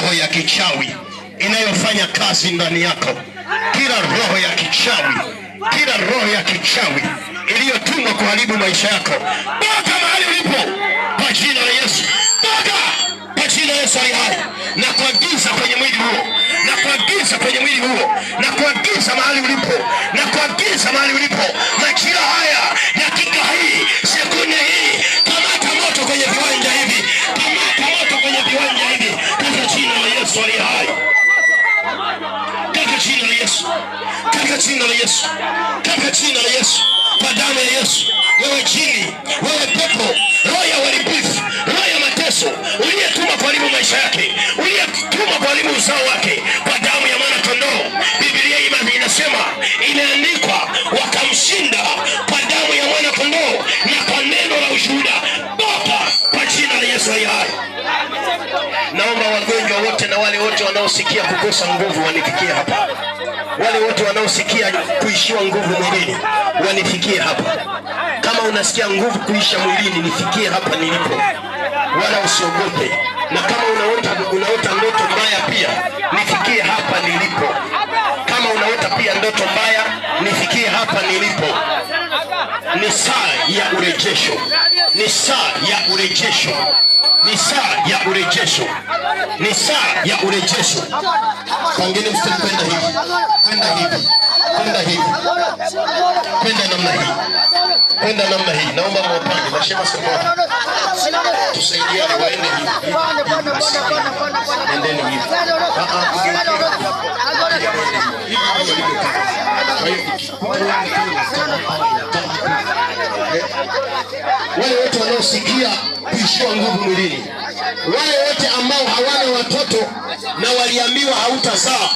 roho ya kichawi inayofanya kazi ndani yako, kila roho ya kichawi, kila roho ya kichawi iliyotumwa kuharibu maisha yako, toka mahali ulipo kwa jina la Yesu. Toka kwa jina la Yesu aliye hai, na kuagiza kwenye mwili huo, na kuagiza kwenye mwili huo, na kuagiza mahali ulipo, na kuagiza mahali ulipo, majira haya, dakika hii, sekunde hii, kamata moto kwenye viwanja hivi, kamata moto kwenye viwanja hivi, katika jina la Yesu aliye hai, katika jina la Yesu, katika jina la Yesu, katika jina la Yesu, kwa damu ya Yesu. Wewe jini, wewe pepo, roho ya uharibifu, roho ya mateso, uliyetuma kuharibu maisha yake, uliyetuma kuharibu uzao wake, kwa damu ya mwana kondoo, Biblia inasema, imeandikwa, wakamshinda kwa damu ya mwana kondoo na kwa neno la ushuhuda. Toka kwa jina la Yesu aliye hai. Naomba wagonjwa wote na wale wote wanaosikia kukosa nguvu wanifikie hapa. Wale wote wanaosikia kuishiwa nguvu mwilini wanifikie hapa. Kama unasikia nguvu kuisha mwilini, nifikie hapa nilipo, wala usiogope. Na kama unaota ndoto mbaya pia, nifikie hapa nilipo. Kama unaota pia ndoto mbaya, nifikie hapa nilipo. Ni saa ya urejesho, ni saa ya urejesho, ni saa ya urejesho, ni saa ya urejesho. Pangeni mstari, kwenda hivi, kwenda hivi, kwenda hivi, kwenda namna hii, kwenda namna hii. Naomba mwapange mashema sema, tusaidiane, waende hivi, endeni hivi. Wale wote wanaosikia kuishiwa nguvu mwilini, wale wote ambao hawana watoto na waliambiwa hautazaa,